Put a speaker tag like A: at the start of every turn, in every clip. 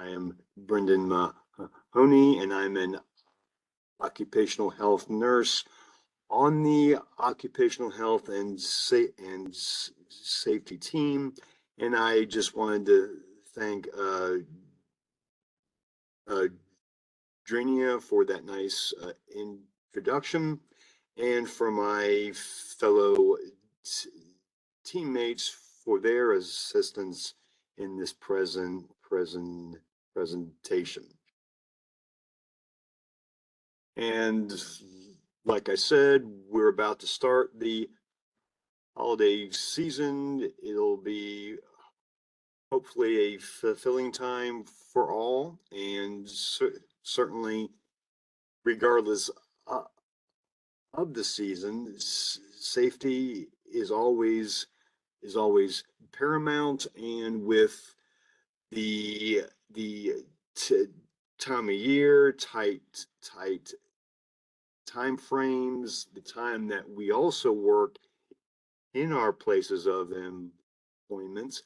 A: I am Brendan Mahoney, and I'm an occupational health nurse on the occupational health and safety team. And I just wanted to thank uh, Drania for that nice introduction, and for my fellow teammates for their assistance in this presentation. And like I said, we're about to start the holiday season. It'll be hopefully a fulfilling time for all, and certainly, regardless of the season, safety is always paramount. And with the time of year, tight time frames, the time that we also work in our places of employment,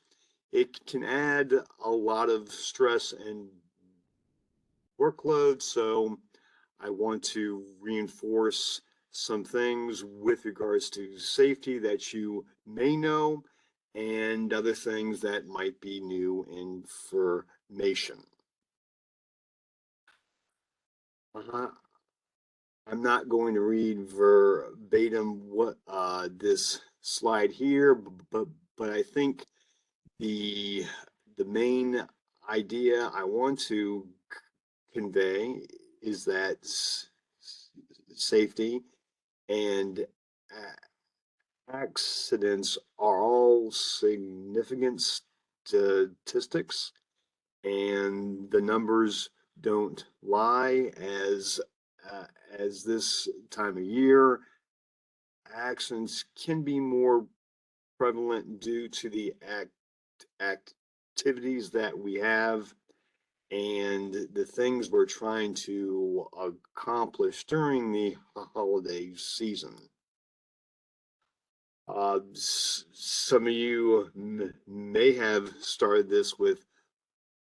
A: it can add a lot of stress and workload. So I want to reinforce some things with regards to safety that you may know, and other things that might be new information. Uh-huh. I'm not going to read verbatim what this slide here, but I think the the main idea I want to convey is that safety and accidents are all significant statistics, and the numbers don't lie. Uh, as this time of year, accidents can be more prevalent due to the activities that we have and the things we're trying to accomplish during the holiday season. Some of you may have started this with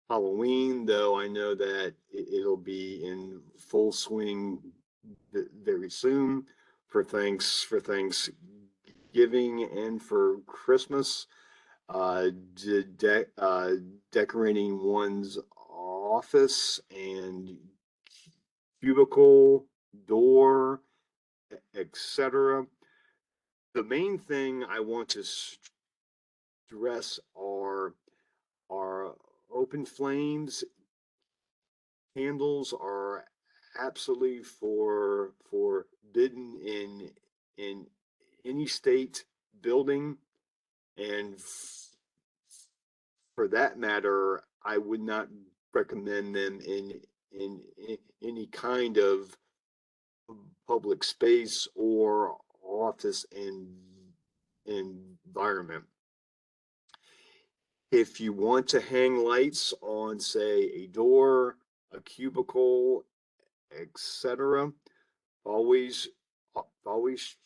A: Halloween, though I know that it'll be in full swing very soon for Thanksgiving and for Christmas. Decorating one's office and cubicle, door, etc. The main thing I want to stress are open flames. Candles are absolutely forbidden in any state building, and for that matter, I would not recommend them in any kind of public space or office environment. If you want to hang lights on, say, a door, a cubicle, etc., always always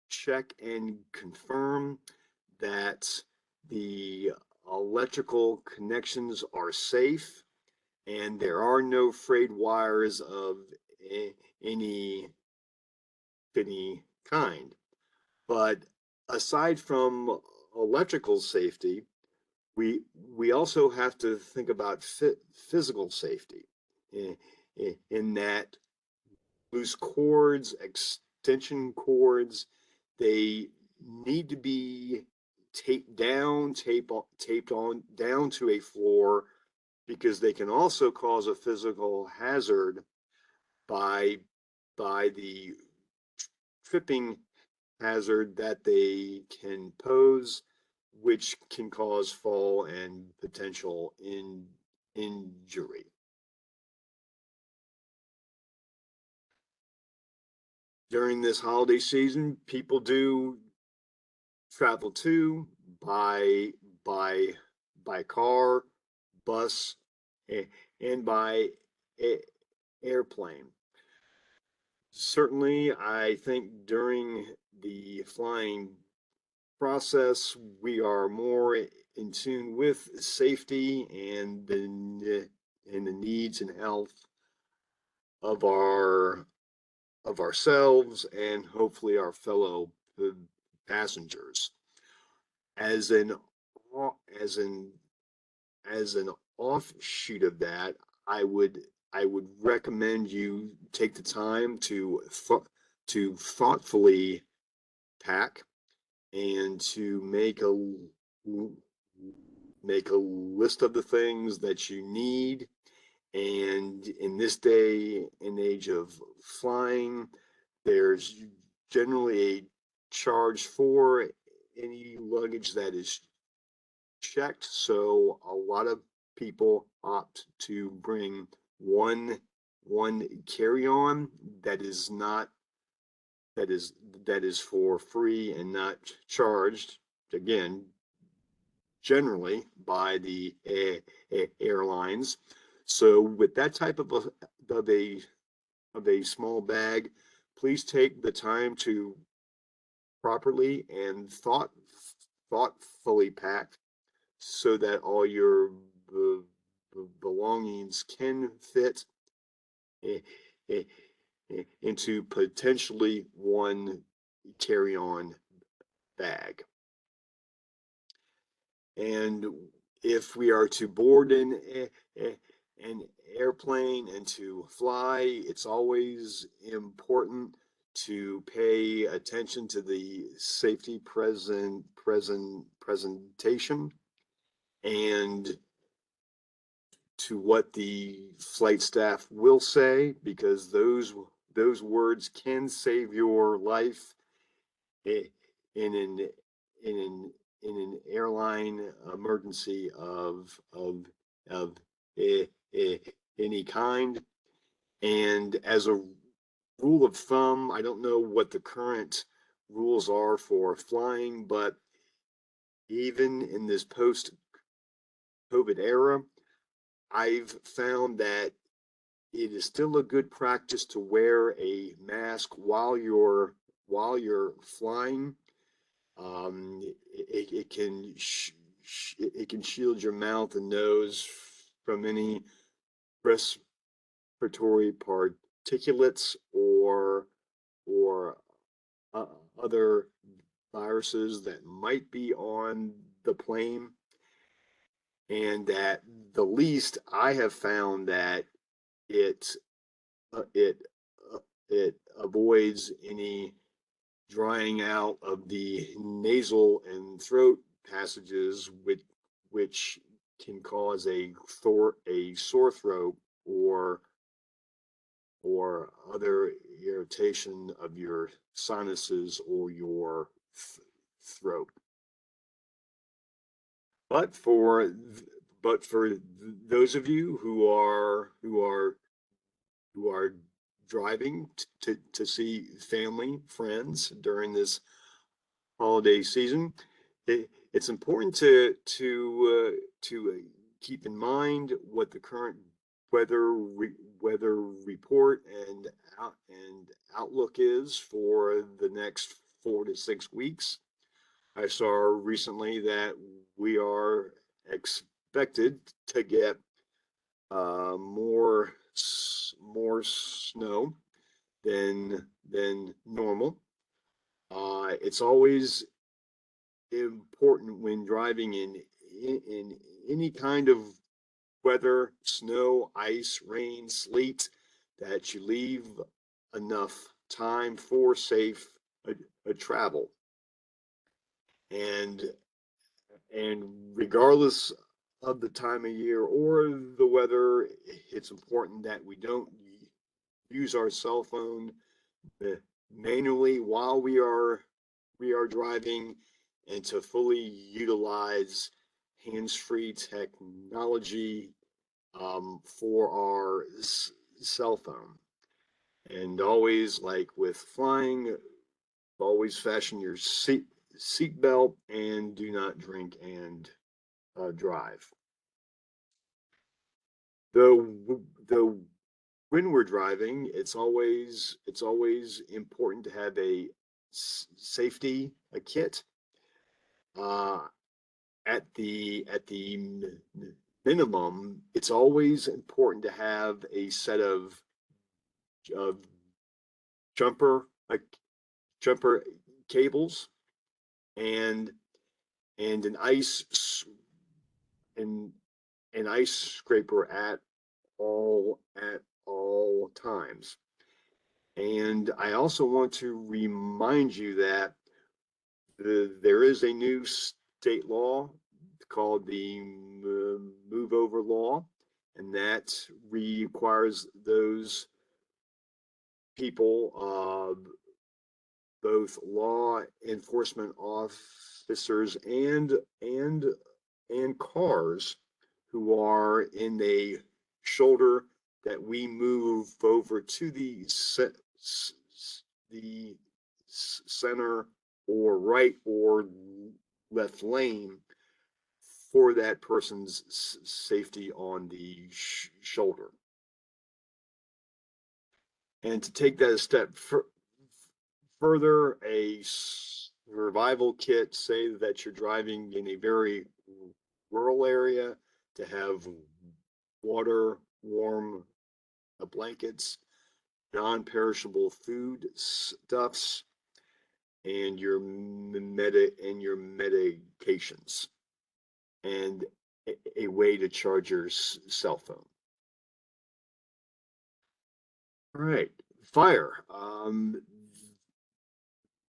A: check and confirm that the electrical connections are safe and there are no frayed wires of any kind. But aside from electrical safety, we also have to think about physical safety in that loose cords, extension cords, they need to be taped on down to a floor, because they can also cause a physical hazard by the tripping hazard that they can pose, which can cause fall and potential injury. During this holiday season, people do travel to by by car, bus, and by airplane. Certainly, I think during the flying process, we are more in tune with safety and the needs and health of ourselves and hopefully our fellow passengers. As an as an as an offshoot of that, I would I would recommend you take the time to thoughtfully pack and to make a list of the things that you need. And in this day and age of flying, there's generally a charge for any luggage that is checked. So a lot of people opt to bring one carry-on that is not that is for free and not charged. Again, generally by the airlines. So with that type of a of a small bag, please take the time to properly and thoughtfully pack so that all your belongings can fit into potentially one carry-on bag. And if we are to board an airplane and to fly, it's always important to pay attention to the safety presentation and to what the flight staff will say, because those words can save your life in an in an in an airline emergency of any kind. And as a rule of thumb, I don't know what the current rules are for flying, but even in this post COVID era, I've found that it is still a good practice to wear a mask while you're flying. It can it can shield your mouth and nose from any respiratory particulates or uh, other viruses that might be on the plane. And at the least, I have found that it it it avoids any drying out of the nasal and throat passages, which can cause a sore throat or other irritation of your sinuses or your throat. But for but for those of you who are driving to see family, friends during this holiday season, it's important to keep in mind what the current weather report and outlook is for the next 4 to 6 weeks. I saw recently that we are expected to get more snow than normal. It's always important when driving in any kind of weather, snow, ice, rain, sleet, that you leave enough time for safe travel. And and regardless of the time of year or the weather, it's important that we don't use our cell phone manually while we are driving, and to fully utilize hands-free technology for our cell phone. And always, like with flying, always fasten your seat belt and do not drink and drive. Though when we're driving, it's always important to have a safety a kit uh, at the minimum, it's always important to have a set of jumper like jumper cables and an and an ice scraper at all times. And I also want to remind you that there is a new state law called the Move Over Law, and that requires those people, both law enforcement officers and cars who are in a shoulder, that we move over to the center or right or left lane for that person's safety on the shoulder. And to take that a step further, a survival kit, say that you're driving in a very rural area, to have water, warm blankets, non-perishable food stuffs, and your medications, and a way to charge your cell phone. All right, fire.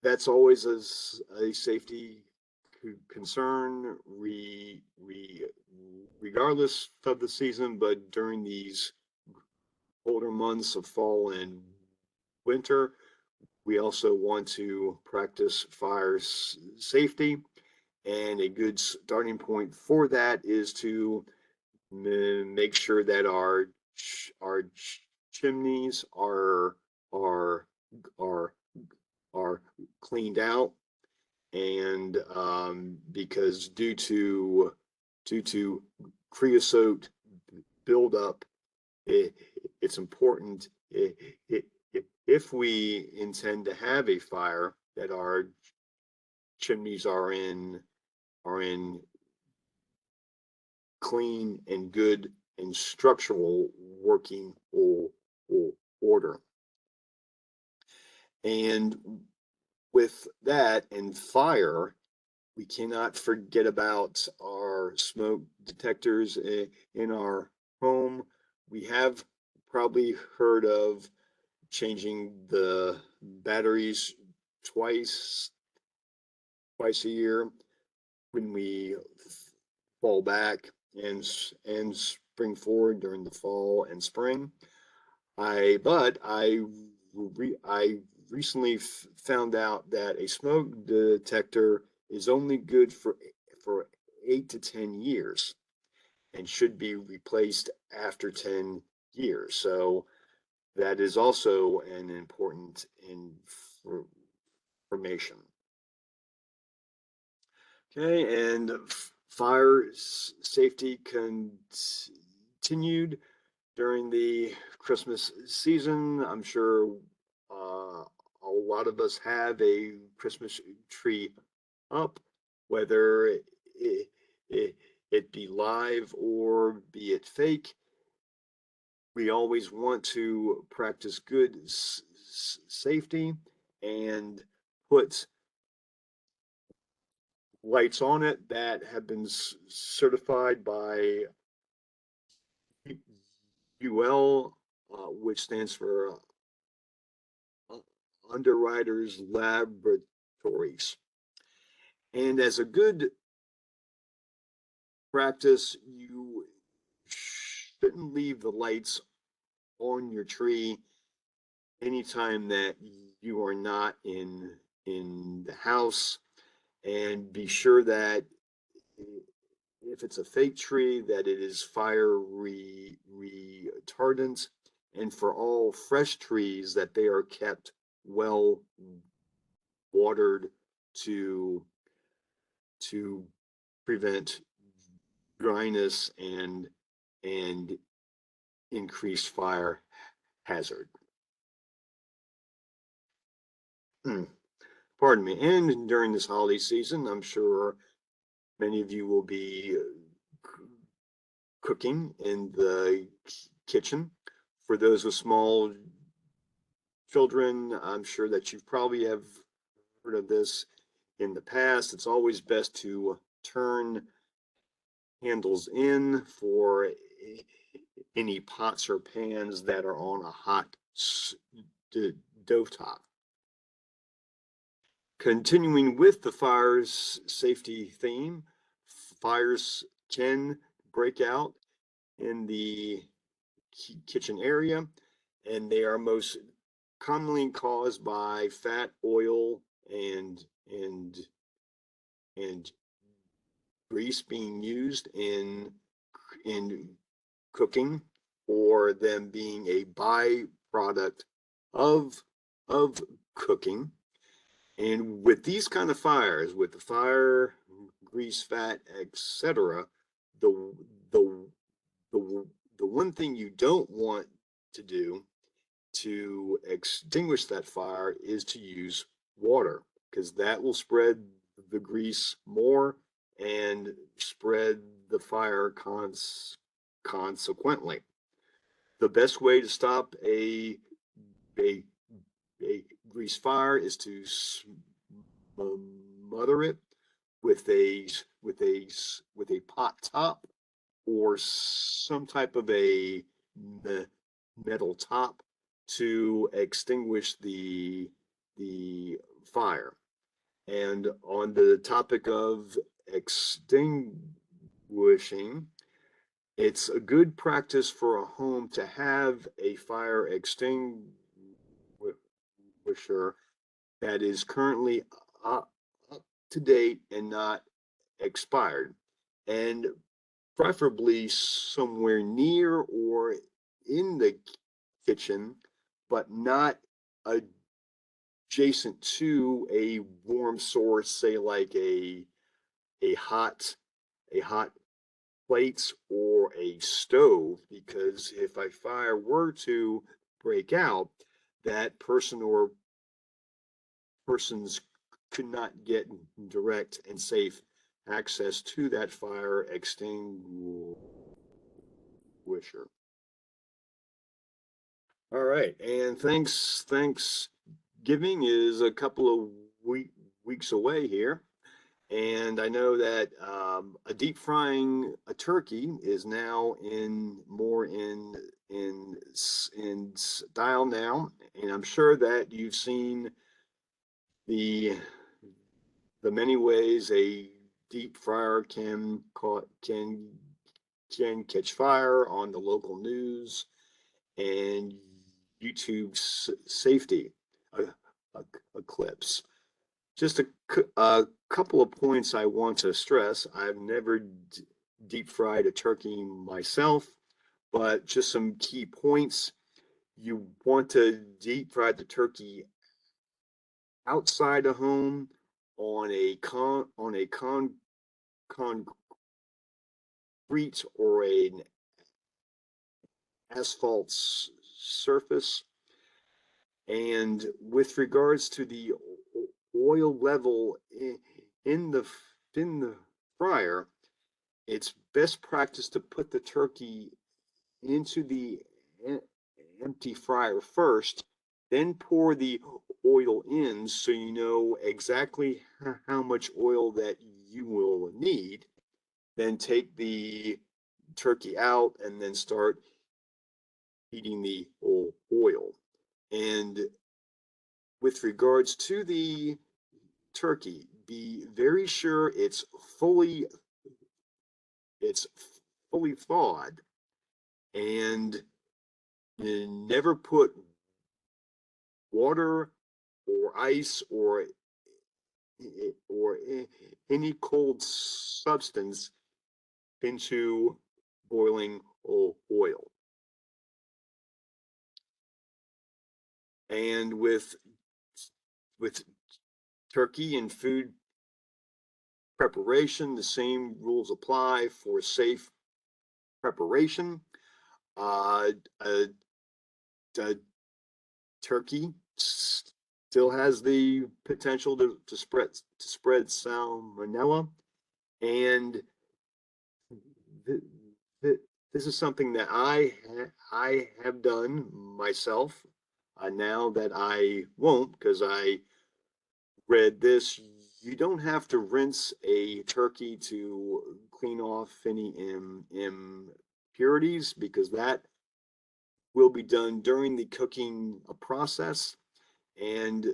A: That's always a safety concern, regardless of the season, but during these colder months of fall and winter, we also want to practice fire safety. And a good starting point for that is to make sure that our chimneys are are are cleaned out, and because due to creosote buildup, it, it's important, if we intend to have a fire, that our chimneys are in clean and good and structural working order. And with that and fire, we cannot forget about our smoke detectors in our home. We have probably heard of changing the batteries twice a year, when we fall back and spring forward during the fall and spring. I recently found out that a smoke detector is only good for 8 to 10 years, and should be replaced after 10 years. So that is also an important information. Okay, and fire safety continued during the Christmas season. I'm sure a lot of us have a Christmas tree up, whether it be live or be it fake. We always want to practice good safety and put lights on it that have been certified by UL, which stands for Underwriters Laboratories. And as a good practice, you shouldn't leave the lights on your tree anytime that you are not in the house. And be sure that if it's a fake tree, that it is fire retardant, and for all fresh trees, that they are kept well watered to to prevent dryness and increased fire hazard. pardon me, and during this holiday season, I'm sure many of you will be cooking in the kitchen. For those with small children, I'm sure that you probably have heard of this in the past. It's always best to turn handles in for any pots or pans that are on a hot stove top. Continuing with the fire's safety theme, fires can break out in the kitchen area, and they are most commonly caused by fat, oil, and grease being used in cooking, or them being a byproduct of of cooking. And with these kind of fires, with the fire, grease, fat, etc., the the the the one thing you don't want to do to extinguish that fire is to use water, because that will spread the grease more and spread the fire consequently. The best way to stop a, a grease fire is to smother it with a pot top or some type of a metal top to extinguish the fire. And on the topic of extinguishing, it's a good practice for a home to have a fire extinguisher that is currently up to date and not expired, and preferably somewhere near or in the kitchen, but not adjacent to a warm source, say like a hot a hot plates or a stove, because if a fire were to break out, that person or persons could not get direct and safe access to that fire extinguisher. All right, and Thanksgiving is a couple of weeks away here, and I know that a deep frying a turkey is now in more in style now, and I'm sure that you've seen the the many ways a deep fryer can catch fire on the local news and YouTube safety uh, clips. Just a couple of points I want to stress. I've never deep fried a turkey myself, but just some key points. You want to deep fry the turkey outside a home on a concrete or an asphalt surface. And with regards to the oil level in the in the fryer, it's best practice to put the turkey into the empty fryer first, then pour the oil in so you know exactly how much oil that you will need. Then take the turkey out and then start heating the oil. And with regards to the turkey, be very sure it's fully thawed, and never put water or ice or any cold substance into boiling oil. And with turkey and food preparation, the same rules apply for safe preparation. A turkey still has the potential to spread salmonella. And th th this is something that I have done myself. Now that I won't, because I read this, you don't have to rinse a turkey to clean off any impurities, because that will be done during the cooking process. And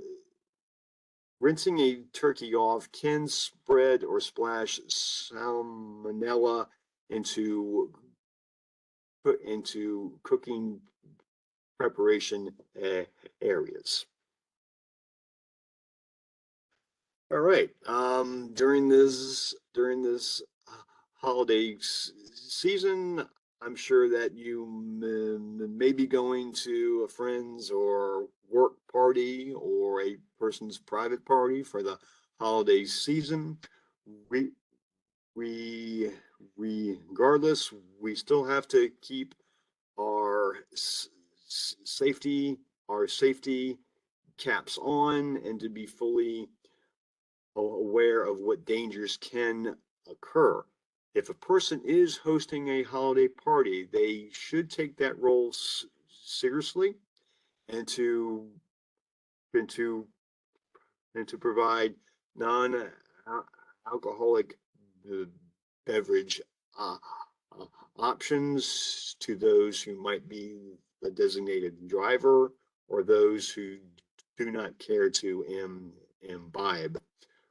A: rinsing a turkey off can spread or splash salmonella into cooking preparation areas. All right. During this holiday season, I'm sure that you may be going to a friend's or work party or a person's private party for the holiday season. We, we, regardless, we still have to keep our safety, our safety caps on, and to be fully aware of what dangers can occur. If a person is hosting a holiday party, they should take that role seriously, and and to to provide non-alcoholic beverage uh, options to those who might be a designated driver or those who do not care to imbibe.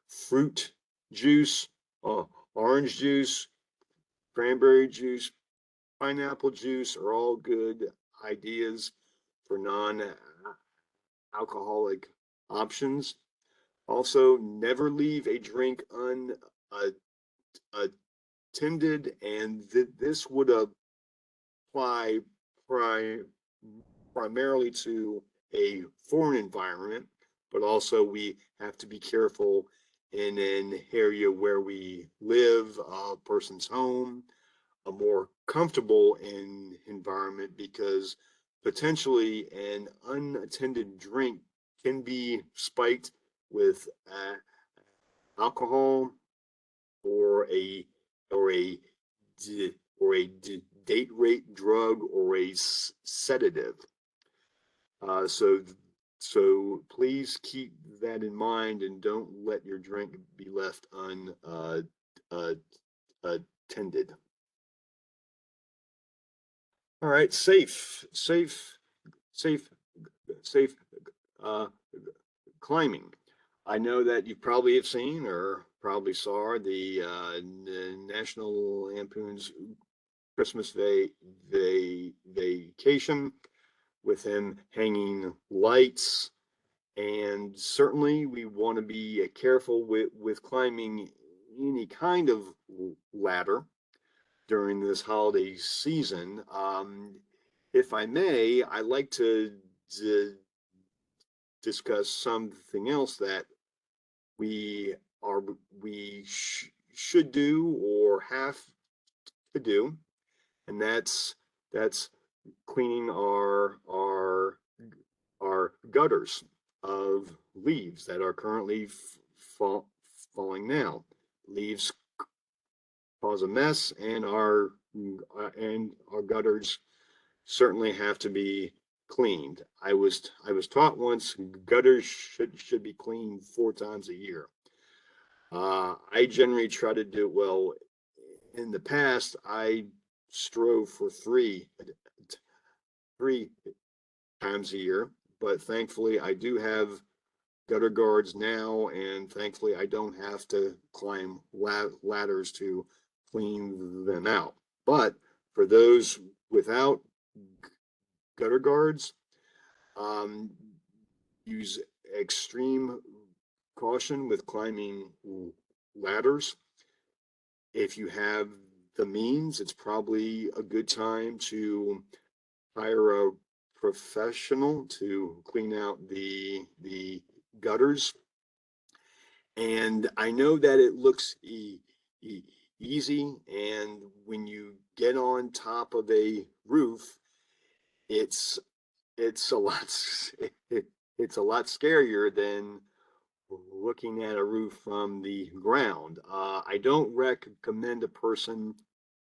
A: Fruit juice, uh, orange juice, cranberry juice, pineapple juice are all good ideas for non-alcoholic options. Also, never leave a drink unattended, and this would apply pri primarily to a foreign environment, but also we have to be careful in an area where we live, a person's home, a more comfortable environment, because potentially an unattended drink can be spiked with alcohol or a date rape drug or a sedative. So please keep that in mind and don't let your drink be left unattended. All right, safe, safe uh, climbing. I know that you probably have seen or probably saw the National Lampoon's Christmas Vacation, with him hanging lights. And certainly we want to be careful with climbing any kind of ladder during this holiday season. If I may, I like to discuss something else that we are we should do or have to do, and that's cleaning our gutters of leaves that are currently falling now. Leaves cause a mess, and our gutters certainly have to be cleaned. I was taught once gutters should be cleaned 4 times a year. I generally try to do it well. In the past, I strove for three times a year, but thankfully I do have gutter guards now, and thankfully I don't have to climb ladders to clean them out. But for those without gutter guards, um, use extreme caution with climbing ladders. If you have the means, it's probably a good time to hire a professional to clean out the gutters. And I know that it looks easy, and when you get on top of a roof, it's it's a lot it's a lot scarier than looking at a roof from the ground. I don't recommend a person,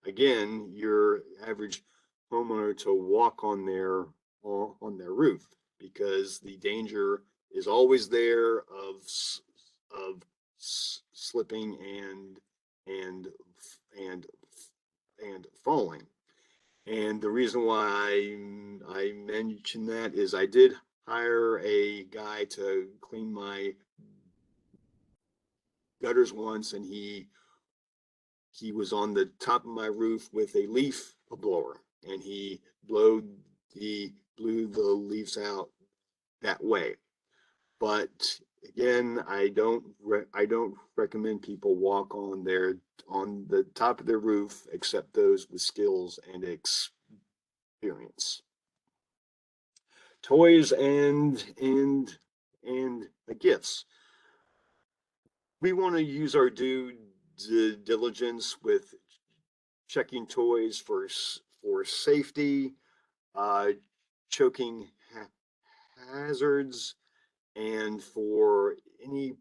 A: again, your average homeowner, to walk on their roof, because the danger is always there of slipping and and and falling. And the reason why I mention that is I did hire a guy to clean my gutters once, and he was on the top of my roof with a leaf blower, and he blew the leaves out that way. But again, I don't recommend people walk on the top of their roof, except those with skills and experience. Toys and gifts. We want to use our due diligence with checking toys for safety, uh, choking hazards, and for any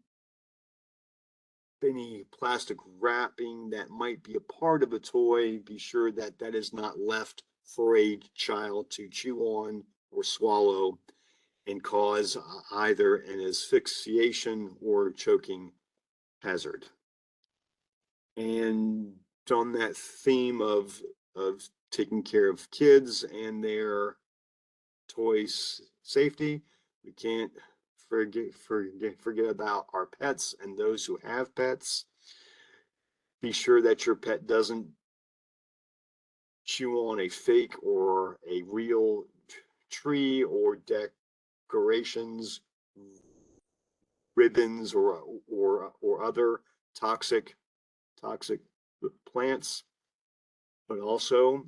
A: plastic wrapping that might be a part of a toy. Be sure that that is not left for a child to chew on or swallow and cause either an asphyxiation or choking hazard. And on that theme of taking care of kids and their toys safety, we can't forget about our pets and those who have pets. Be sure that your pet doesn't chew on a fake or a real tree or decorations, ribbons, or other toxic plants, but also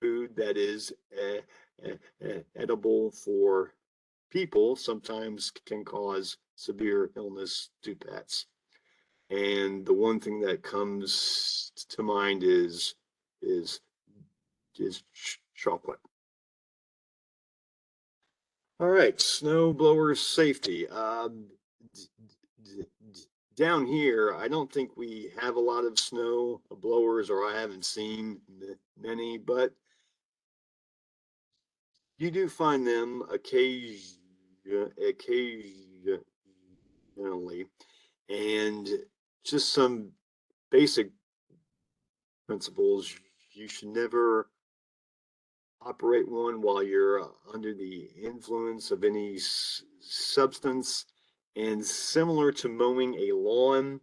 A: food that is edible for people sometimes can cause severe illness to pets. And the one thing that comes to mind is is chocolate. All right, snow blower safety. Down here, I don't think we have a lot of snow blowers, or I haven't seen many, but you do find them occasionally, and just some basic principles. You should never operate one while you're under the influence of any substance. And similar to mowing a lawn,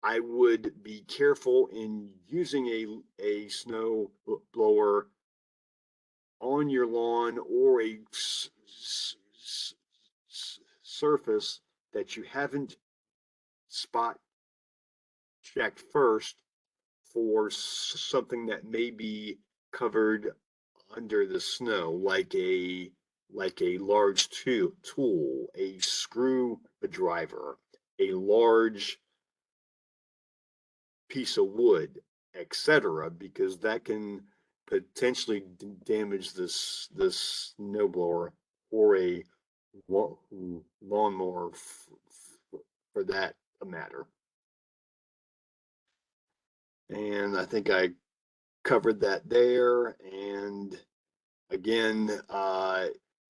A: I would be careful in using a snow blower on your lawn or a surface that you haven't spot checked first for something that may be covered under the snow, like a large tool, a screwdriver, a large piece of wood, etc., because that can potentially damage this snowblower or a lawnmower for that matter. And I think I covered that there. And again,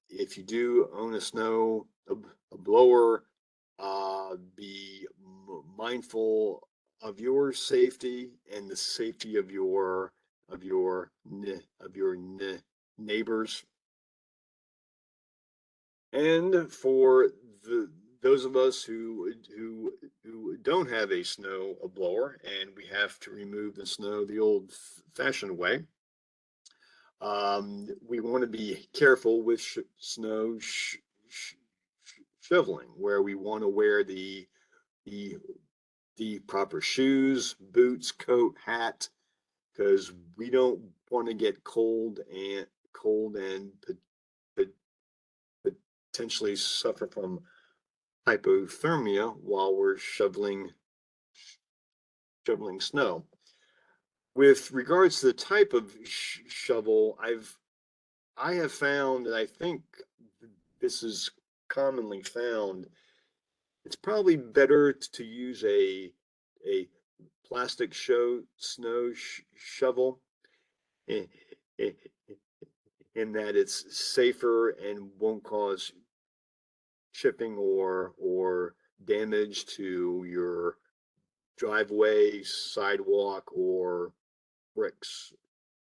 A: if you do own a blower, be mindful of your safety and the safety of your neighbors. And for those of us who don't have a snow blower and we have to remove the snow the old fashioned way, we want to be careful with snow shoveling, where we want to wear the the proper shoes, boots, coat, hat, because we don't want to get cold and potentially suffer from hypothermia while we're shoveling snow. With regards to the type of shovel, I have found, and I think this is commonly found, it's probably better to use a plastic snow shovel in, in, in that it's safer and won't cause chipping or damage to your driveway, sidewalk, or bricks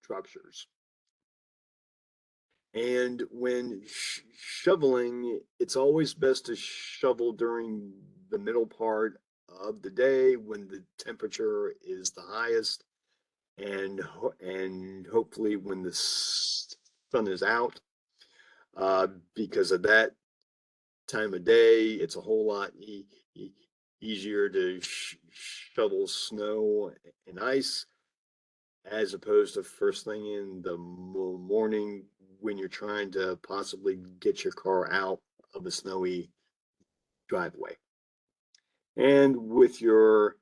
A: structures. And when shoveling, it's always best to shovel during the middle part of the day when the temperature is the highest, and hopefully when the sun is out, because of that time of day, it's a whole lot easier to shovel snow and ice as opposed to first thing in the morning when you're trying to possibly get your car out of a snowy driveway. And with your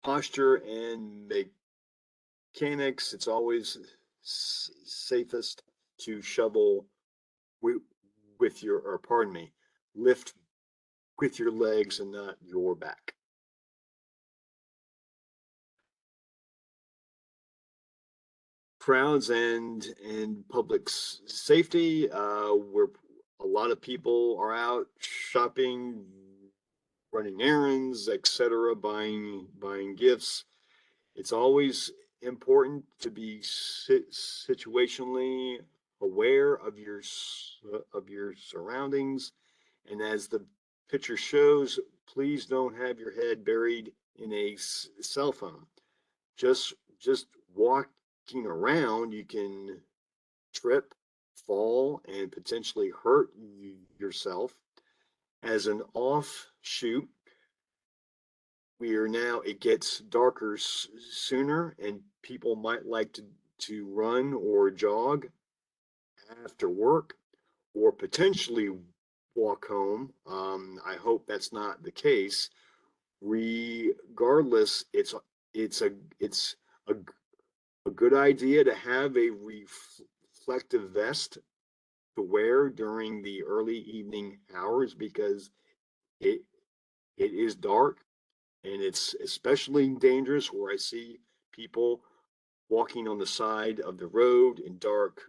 A: posture and mechanics, it's always safest to shovel with your, or pardon me, lift with your legs and not your back. Crowds and public safety, where a lot of people are out shopping, running errands, etc., buying gifts. It's always important to be situationally aware of your surroundings, and as the picture shows, please don't have your head buried in a cell phone. Just walking around, you can trip, fall, and potentially hurt yourself. As an offshoot, it gets darker sooner, and people might like to run or jog after work, or potentially walk home. I hope that's not the case. Regardless, it's a, a good idea to have a reflective vest to wear during the early evening hours, because it it is dark, and it's especially dangerous where I see people walking on the side of the road in dark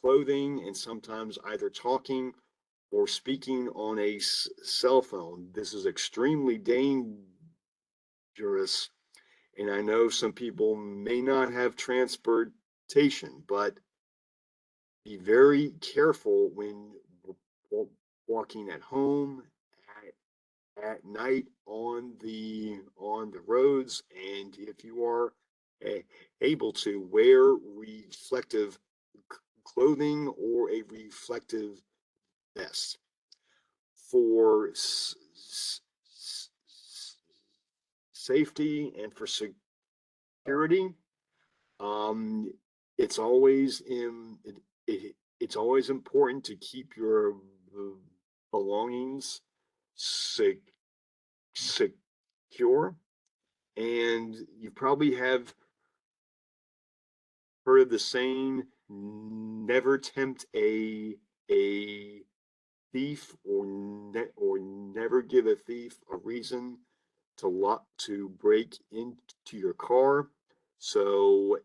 A: clothing, and sometimes either talking or speaking on a cell phone. This is extremely dangerous, and I know some people may not have transportation, but be very careful when walking at home, at night, on the roads, and if you are able to wear reflective clothing or a reflective vest for safety and for security. Um, it's always it's always important to keep your belongings secure. And you probably have heard of the saying, never tempt a thief, or never give a thief a reason to break into your car. So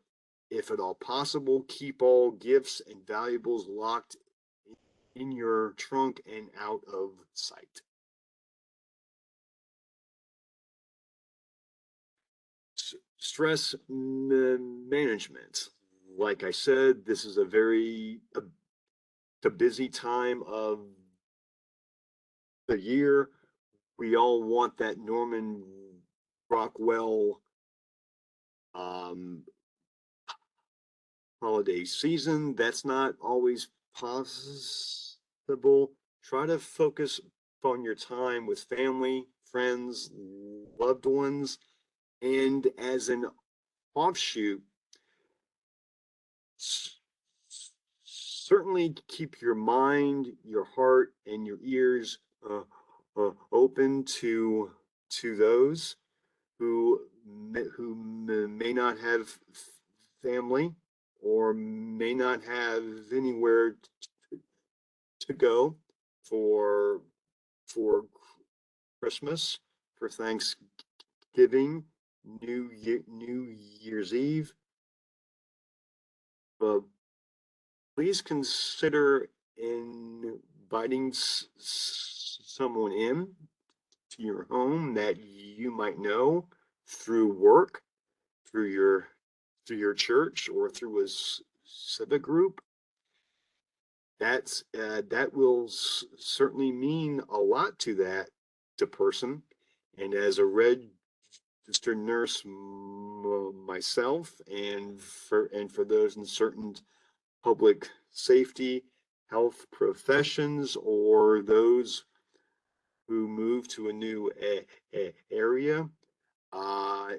A: if at all possible, keep all gifts and valuables locked in your trunk and out of sight. Stress management. Like I said, this is a busy time of the year. We all want that Norman Rockwell um, holiday season. That's not always possible. Try to focus on your time with family, friends, loved ones, and as an offshoot, certainly keep your mind, your heart, and your ears open to those who may not have family or may not have anywhere to go for for Christmas, for Thanksgiving, New Year's Eve, but please consider inviting someone in to your home that you might know through work, through your through your church, or through a civic group. That will certainly mean a lot to that to person. And as a registered nurse myself, and for those in certain public safety, health professions, or those who move to a new area, uh,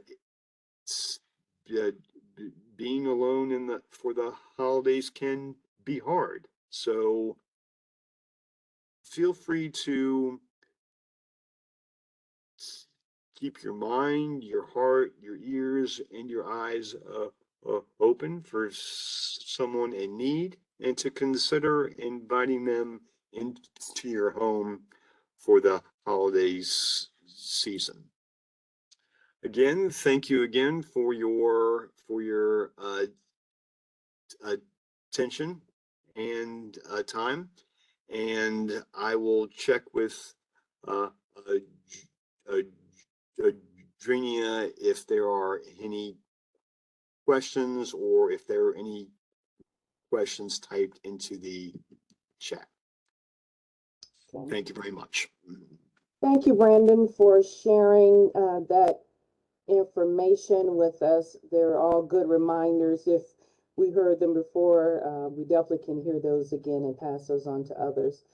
A: uh, being alone for the holidays can be hard. So feel free to keep your mind, your heart, your ears, and your eyes open for someone in need, and to consider inviting them into your home for the holidays season. Again, thank you again for your attention and time, and I will check with uh, uh, uh, Adrenia if there are any questions, or if there are any questions typed into the chat.
B: Okay.
A: Thank you very much.
B: Thank you, Brandon, for sharing that information with us. They're all good reminders. If we heard them before, we definitely can hear those again and pass those on to others.